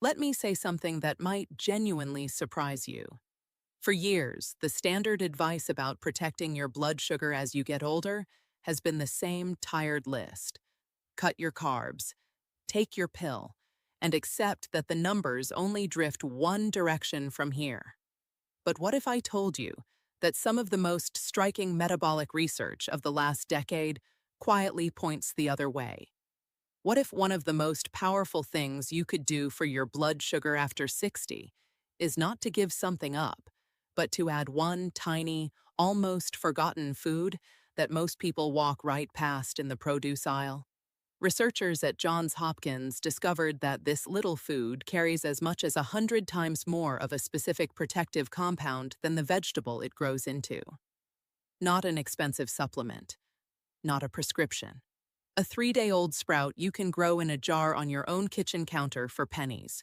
Let me say something that might genuinely surprise you. For years, the standard advice about protecting your blood sugar as you get older has been the same tired list. Cut your carbs, take your pill, and accept that the numbers only drift one direction from here. But what if I told you that some of the most striking metabolic research of the last decade quietly points the other way? What if one of the most powerful things you could do for your blood sugar after 60 is not to give something up, but to add one tiny, almost forgotten food that most people walk right past in the produce aisle? Researchers at Johns Hopkins discovered that this little food carries as much as 100 times more of a specific protective compound than the vegetable it grows into. Not an expensive supplement, not a prescription. A 3-day-old sprout you can grow in a jar on your own kitchen counter for pennies.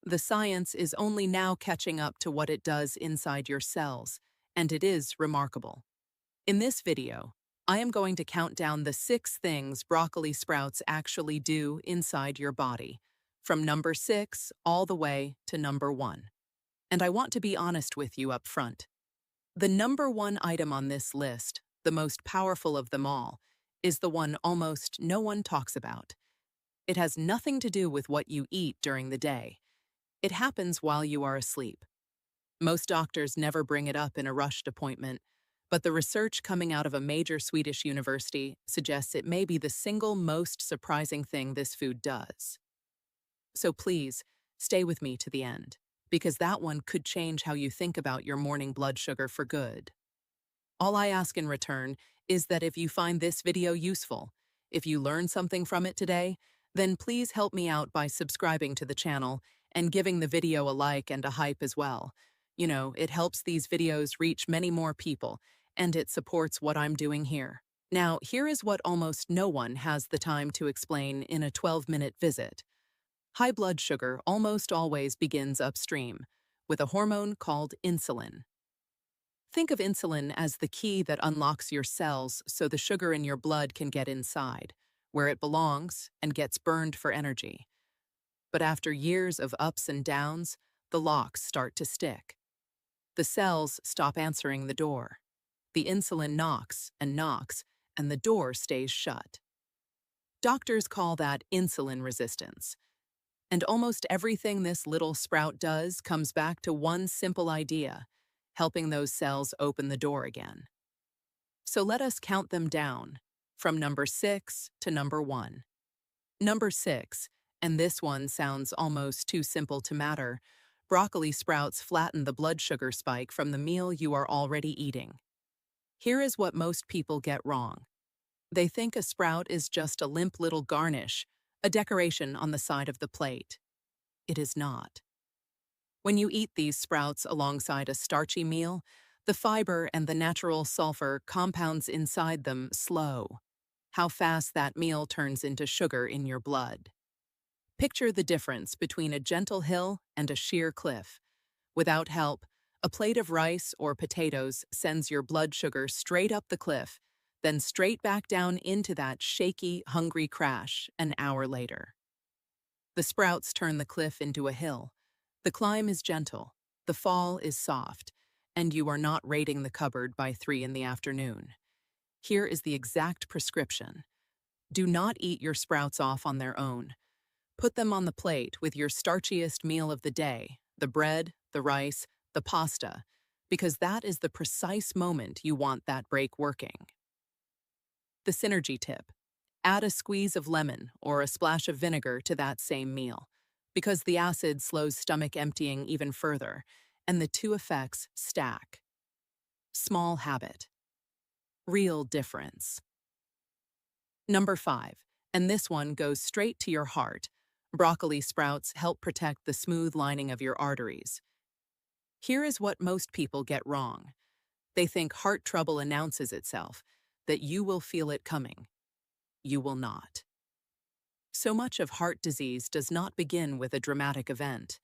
The science is only now catching up to what it does inside your cells, and it is remarkable. In this video, I am going to count down the 6 things broccoli sprouts actually do inside your body, from number 6 all the way to number 1. And I want to be honest with you up front. The number 1 item on this list, the most powerful of them all, is the one almost no one talks about. It has nothing to do with what you eat during the day. It happens while you are asleep. Most doctors never bring it up in a rushed appointment, but the research coming out of a major Swedish university suggests it may be the single most surprising thing this food does. So please, stay with me to the end, because that one could change how you think about your morning blood sugar for good. All I ask in return is that if you find this video useful, if you learn something from it today, then please help me out by subscribing to the channel and giving the video a like and a hype as well. You know, it helps these videos reach many more people, and it supports what I'm doing here. Now, here is what almost no one has the time to explain in a 12-minute visit. High blood sugar almost always begins upstream, with a hormone called insulin. Think of insulin as the key that unlocks your cells so the sugar in your blood can get inside, where it belongs and gets burned for energy. But after years of ups and downs, the locks start to stick. The cells stop answering the door. The insulin knocks, and the door stays shut. Doctors call that insulin resistance. And almost everything this little sprout does comes back to one simple idea: helping those cells open the door again. So let us count them down, from number 6 to number 1. Number 6, and this one sounds almost too simple to matter, broccoli sprouts flatten the blood sugar spike from the meal you are already eating. Here is what most people get wrong. They think a sprout is just a limp little garnish, a decoration on the side of the plate. It is not. When you eat these sprouts alongside a starchy meal, the fiber and the natural sulfur compounds inside them slow how fast that meal turns into sugar in your blood. Picture the difference between a gentle hill and a sheer cliff. Without help, a plate of rice or potatoes sends your blood sugar straight up the cliff, then straight back down into that shaky, hungry crash an hour later. The sprouts turn the cliff into a hill. The climb is gentle, the fall is soft, and you are not raiding the cupboard by 3 in the afternoon. Here is the exact prescription. Do not eat your sprouts off on their own. Put them on the plate with your starchiest meal of the day, the bread, the rice, the pasta, because that is the precise moment you want that break working. The synergy tip: add a squeeze of lemon or a splash of vinegar to that same meal, because the acid slows stomach emptying even further, and the two effects stack. Small habit. Real difference. Number 5, and this one goes straight to your heart. Broccoli sprouts help protect the smooth lining of your arteries. Here is what most people get wrong. They think heart trouble announces itself, that you will feel it coming. You will not. So much of heart disease does not begin with a dramatic event.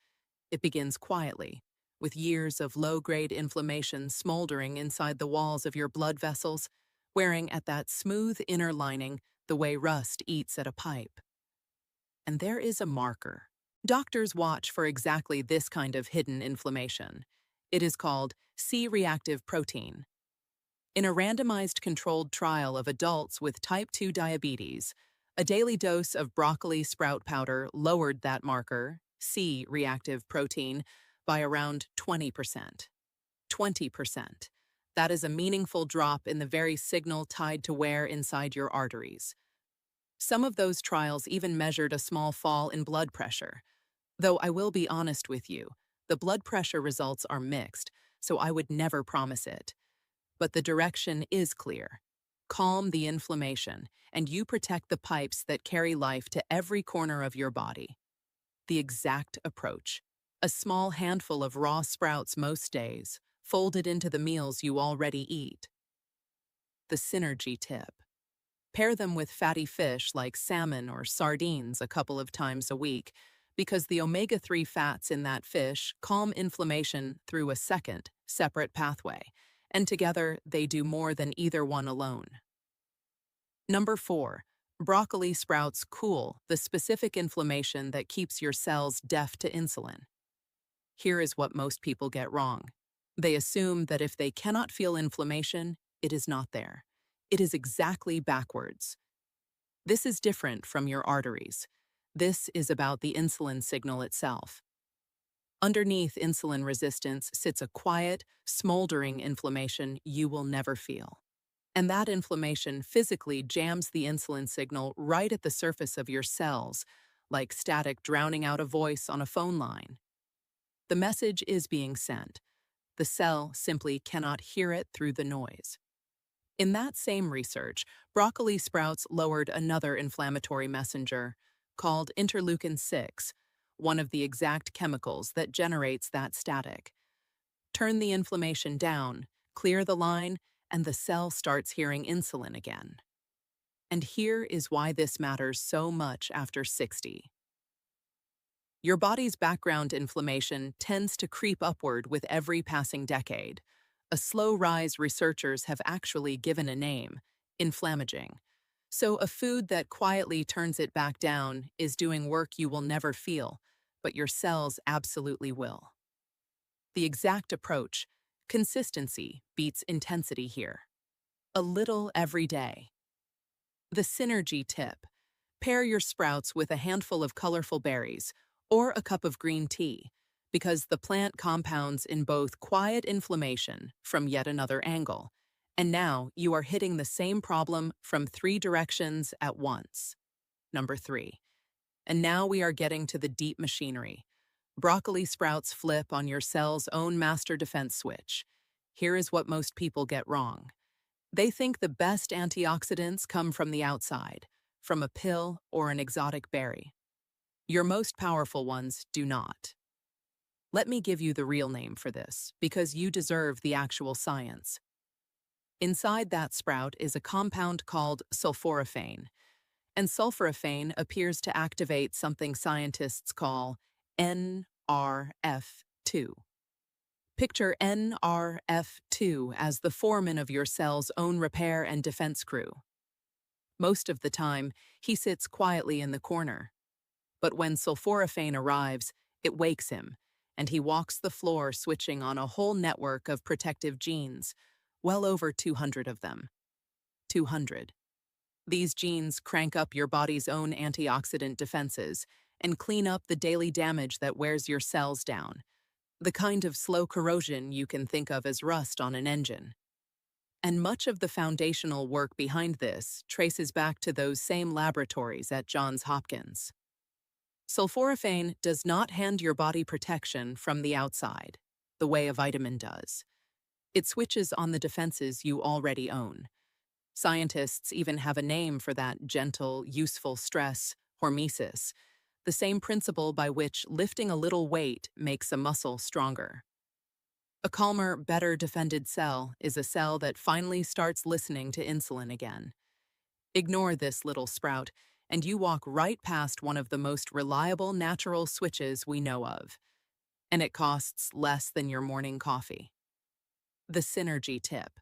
It begins quietly, with years of low-grade inflammation smoldering inside the walls of your blood vessels, wearing at that smooth inner lining the way rust eats at a pipe. And there is a marker, Doctors watch for exactly this kind of hidden inflammation. It is called C-reactive protein. In a randomized controlled trial of adults with type 2 diabetes, a daily dose of broccoli sprout powder lowered that marker, C-reactive protein, by around 20%. 20%. That is a meaningful drop in the very signal tied to wear inside your arteries. Some of those trials even measured a small fall in blood pressure. Though I will be honest with you, the blood pressure results are mixed, so I would never promise it. But the direction is clear. Calm the inflammation, and you protect the pipes that carry life to every corner of your body. The exact approach. A small handful of raw sprouts most days, folded into the meals you already eat. The synergy tip. Pair them with fatty fish like salmon or sardines a couple of times a week, because the omega-3 fats in that fish calm inflammation through a second, separate pathway, and together they do more than either one alone. Number 4. Broccoli sprouts cool the specific inflammation that keeps your cells deaf to insulin. Here is what most people get wrong. They assume that if they cannot feel inflammation, it is not there. It is exactly backwards. This is different from your arteries. This is about the insulin signal itself. Underneath insulin resistance sits a quiet, smoldering inflammation you will never feel. And that inflammation physically jams the insulin signal right at the surface of your cells, like static drowning out a voice on a phone line. The message is being sent. The cell simply cannot hear it through the noise. In that same research, broccoli sprouts lowered another inflammatory messenger, called interleukin-6, one of the exact chemicals that generates that static. Turn the inflammation down, clear the line, and the cell starts hearing insulin again. And here is why this matters so much after 60. Your body's background inflammation tends to creep upward with every passing decade. A slow rise researchers have actually given a name, inflammaging. So a food that quietly turns it back down is doing work you will never feel, but your cells absolutely will. The exact approach, consistency beats intensity here. A little every day. The synergy tip. Pair your sprouts with a handful of colorful berries or a cup of green tea, because the plant compounds in both quiet inflammation from yet another angle, and now you are hitting the same problem from 3 directions at once. Number 3. And now we are getting to the deep machinery. Broccoli sprouts flip on your cell's own master defense switch. Here is what most people get wrong. They think the best antioxidants come from the outside, from a pill or an exotic berry. Your most powerful ones do not. Let me give you the real name for this, because you deserve the actual science. Inside that sprout is a compound called sulforaphane, and sulforaphane appears to activate something scientists call NRF2. Picture NRF2 as the foreman of your cell's own repair and defense crew. Most of the time, he sits quietly in the corner. But when sulforaphane arrives, it wakes him, and he walks the floor switching on a whole network of protective genes, well over 200 of them. 200. These genes crank up your body's own antioxidant defenses and clean up the daily damage that wears your cells down, the kind of slow corrosion you can think of as rust on an engine. And much of the foundational work behind this traces back to those same laboratories at Johns Hopkins. Sulforaphane does not hand your body protection from the outside, the way a vitamin does. It switches on the defenses you already own. Scientists even have a name for that gentle, useful stress, hormesis, the same principle by which lifting a little weight makes a muscle stronger. A calmer, better defended cell is a cell that finally starts listening to insulin again. Ignore this little sprout, and you walk right past one of the most reliable natural switches we know of. And it costs less than your morning coffee. The synergy tip.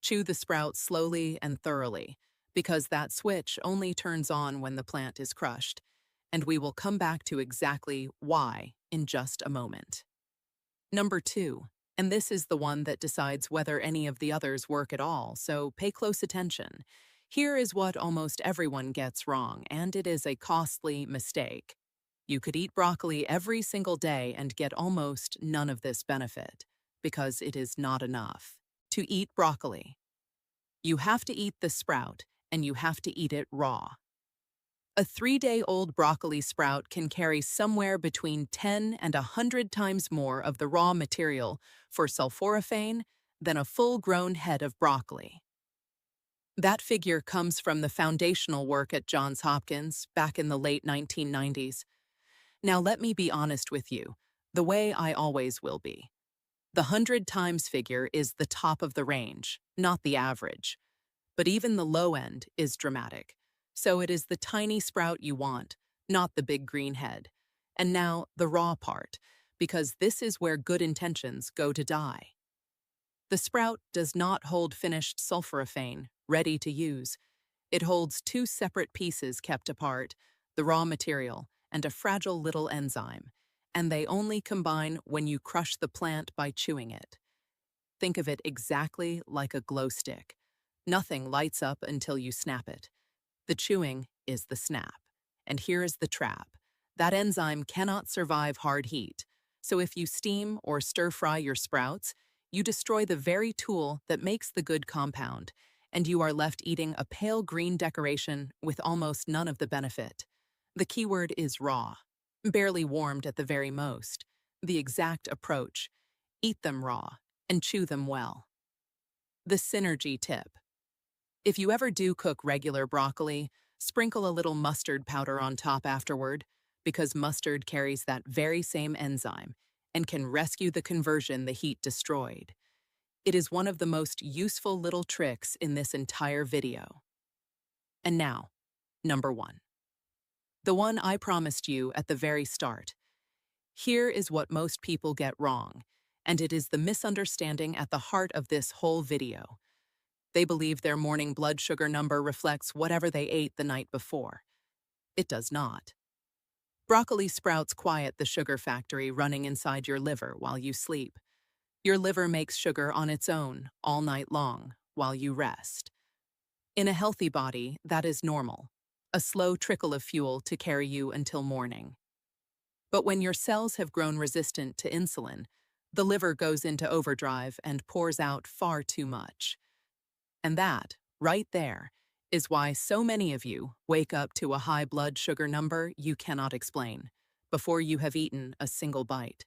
Chew the sprout slowly and thoroughly, because that switch only turns on when the plant is crushed. and we will come back to exactly why in just a moment. Number 2, and this is the one that decides whether any of the others work at all, so pay close attention. Here is what almost everyone gets wrong, and it is a costly mistake. You could eat broccoli every single day and get almost none of this benefit, because it is not enough. To eat broccoli, you have to eat the sprout, and you have to eat it raw. A 3-day-old broccoli sprout can carry somewhere between 10 and 100 times more of the raw material for sulforaphane than a full-grown head of broccoli. That figure comes from the foundational work at Johns Hopkins back in the late 1990s. Now let me be honest with you, the way I always will be. The 100 times figure is the top of the range, not the average. But even the low end is dramatic. So it is the tiny sprout you want, not the big green head. And now the raw part, because this is where good intentions go to die. The sprout does not hold finished sulforaphane, ready to use. It holds 2 separate pieces kept apart, the raw material and a fragile little enzyme, and they only combine when you crush the plant by chewing it. Think of it exactly like a glow stick. Nothing lights up until you snap it. The chewing is the snap. And here is the trap. That enzyme cannot survive hard heat. So if you steam or stir-fry your sprouts, you destroy the very tool that makes the good compound, and you are left eating a pale green decoration with almost none of the benefit. The keyword is raw, barely warmed at the very most. The exact approach: eat them raw and chew them well. The synergy tip. If you ever do cook regular broccoli, sprinkle a little mustard powder on top afterward, because mustard carries that very same enzyme and can rescue the conversion the heat destroyed. It is one of the most useful little tricks in this entire video. And now, number 1. The one I promised you at the very start. Here is what most people get wrong, and it is the misunderstanding at the heart of this whole video. They believe their morning blood sugar number reflects whatever they ate the night before. It does not. Broccoli sprouts quiet the sugar factory running inside your liver while you sleep. Your liver makes sugar on its own all night long while you rest. In a healthy body, that is normal, a slow trickle of fuel to carry you until morning. But when your cells have grown resistant to insulin, the liver goes into overdrive and pours out far too much. And that, right there, is why so many of you wake up to a high blood sugar number you cannot explain, before you have eaten a single bite.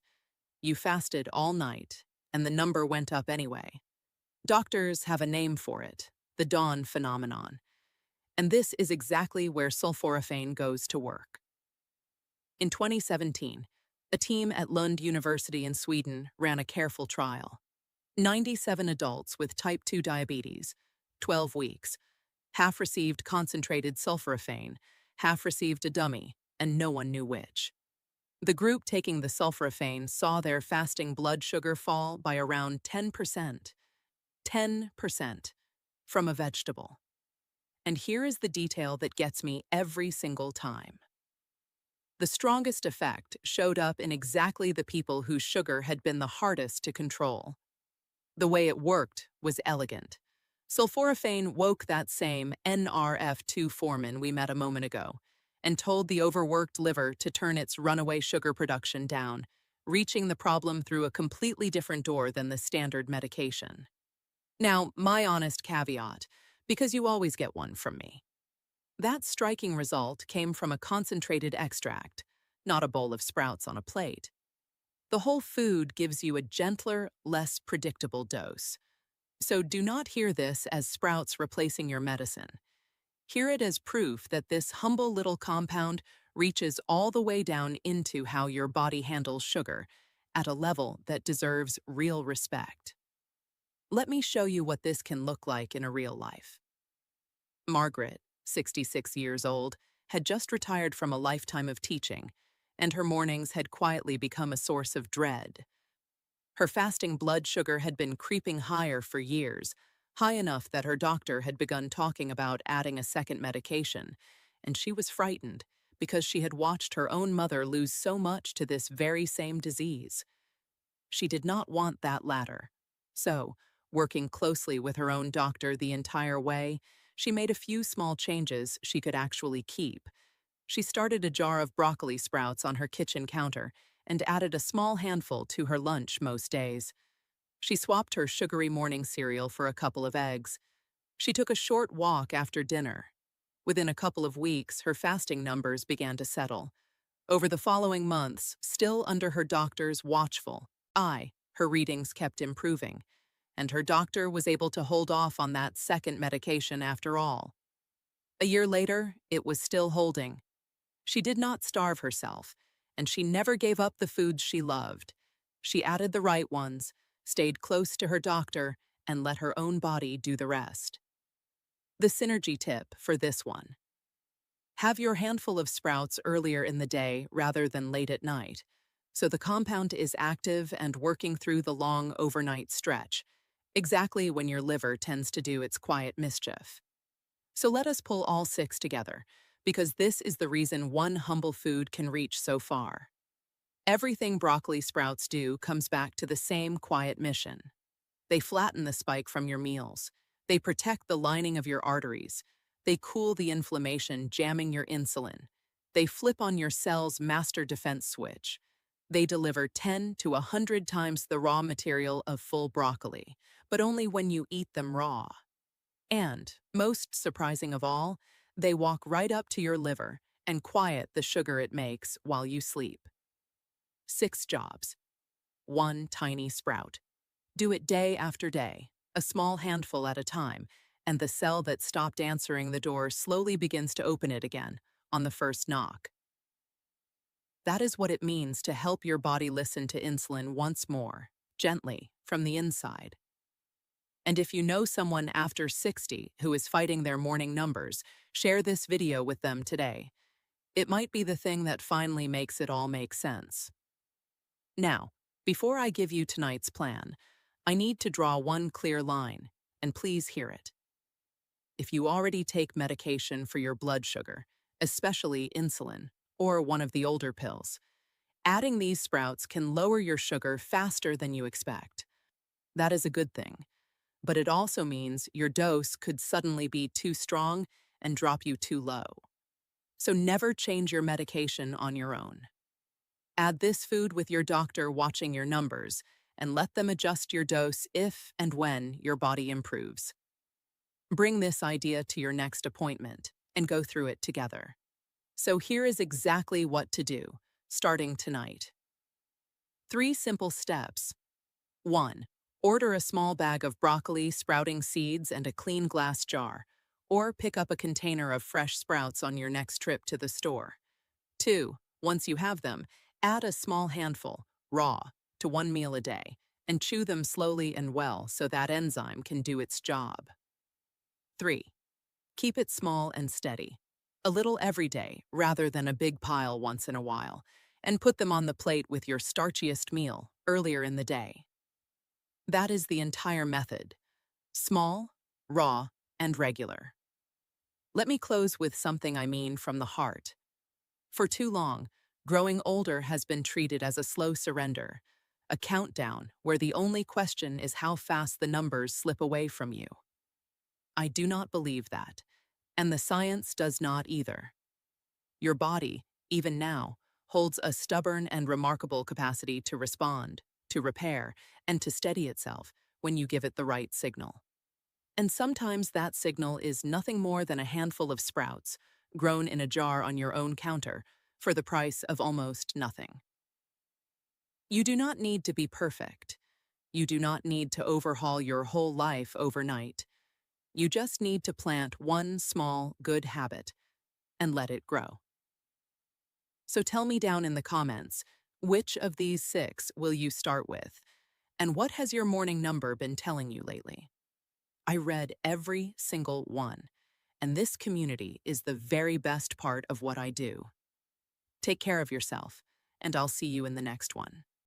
You fasted all night, and the number went up anyway. Doctors have a name for it, the dawn phenomenon. And this is exactly where sulforaphane goes to work. In 2017, a team at Lund University in Sweden ran a careful trial. 97 adults with type 2 diabetes, 12 weeks. Half received concentrated sulforaphane, half received a dummy, and no one knew which. The group taking the sulforaphane saw their fasting blood sugar fall by around 10%. 10% from a vegetable. And here is the detail that gets me every single time. The strongest effect showed up in exactly the people whose sugar had been the hardest to control. The way it worked was elegant. Sulforaphane woke that same NRF2 foreman we met a moment ago and told the overworked liver to turn its runaway sugar production down, reaching the problem through a completely different door than the standard medication. Now, my honest caveat, because you always get one from me. That striking result came from a concentrated extract, not a bowl of sprouts on a plate. The whole food gives you a gentler, less predictable dose. So do not hear this as sprouts replacing your medicine. Hear it as proof that this humble little compound reaches all the way down into how your body handles sugar at a level that deserves real respect. Let me show you what this can look like in a real life. Margaret, 66 years old, had just retired from a lifetime of teaching, and her mornings had quietly become a source of dread. Her fasting blood sugar had been creeping higher for years, high enough that her doctor had begun talking about adding a second medication, and she was frightened because she had watched her own mother lose so much to this very same disease. She did not want that latter. So, working closely with her own doctor the entire way, she made a few small changes she could actually keep. She started a jar of broccoli sprouts on her kitchen counter and added a small handful to her lunch most days. She swapped her sugary morning cereal for a couple of eggs. She took a short walk after dinner. Within a couple of weeks, her fasting numbers began to settle. Over the following months, still under her doctor's watchful eye, her readings kept improving, and her doctor was able to hold off on that second medication after all. A year later, it was still holding. She did not starve herself, and she never gave up the foods she loved. She added the right ones, stayed close to her doctor, and let her own body do the rest. The synergy tip for this one: have your handful of sprouts earlier in the day rather than late at night, so the compound is active and working through the long overnight stretch, exactly when your liver tends to do its quiet mischief. So let us pull all six together, because this is the reason one humble food can reach so far. Everything broccoli sprouts do comes back to the same quiet mission. They flatten the spike from your meals. They protect the lining of your arteries. They cool the inflammation jamming your insulin. They flip on your cell's master defense switch. They deliver 10 to 100 times the raw material of full broccoli, but only when you eat them raw. And, most surprising of all, they walk right up to your liver and quiet the sugar it makes while you sleep. 6 jobs. 1 tiny sprout. Do it day after day, a small handful at a time, and the cell that stopped answering the door slowly begins to open it again on the first knock. That is what it means to help your body listen to insulin once more, gently, from the inside. And if you know someone after 60 who is fighting their morning numbers, share this video with them today. It might be the thing that finally makes it all make sense. Now, before I give you tonight's plan, I need to draw one clear line, and please hear it. If you already take medication for your blood sugar, especially insulin, or one of the older pills, adding these sprouts can lower your sugar faster than you expect. That is a good thing, but it also means your dose could suddenly be too strong and drop you too low. So never change your medication on your own. Add this food with your doctor watching your numbers, and let them adjust your dose if and when your body improves. Bring this idea to your next appointment and go through it together. So here is exactly what to do, starting tonight. 3 simple steps. 1. Order a small bag of broccoli, sprouting seeds, and a clean glass jar, or pick up a container of fresh sprouts on your next trip to the store. 2. Once you have them, add a small handful, raw, to 1 meal a day, and chew them slowly and well so that enzyme can do its job. 3. Keep it small and steady. A little every day rather than a big pile once in a while, and put them on the plate with your starchiest meal earlier in the day. That is the entire method: small, raw, and regular. Let me close with something I mean from the heart. For too long, growing older has been treated as a slow surrender, a countdown where the only question is how fast the numbers slip away from you. I do not believe that, and the science does not either. Your body, even now, holds a stubborn and remarkable capacity to respond, to repair, and to steady itself when you give it the right signal. And sometimes that signal is nothing more than a handful of sprouts, grown in a jar on your own counter, for the price of almost nothing. You do not need to be perfect. You do not need to overhaul your whole life overnight. You just need to plant one small, good habit and let it grow. So tell me down in the comments, which of these 6 will you start with? And what has your morning number been telling you lately? I read every single one, and this community is the very best part of what I do. Take care of yourself, and I'll see you in the next one.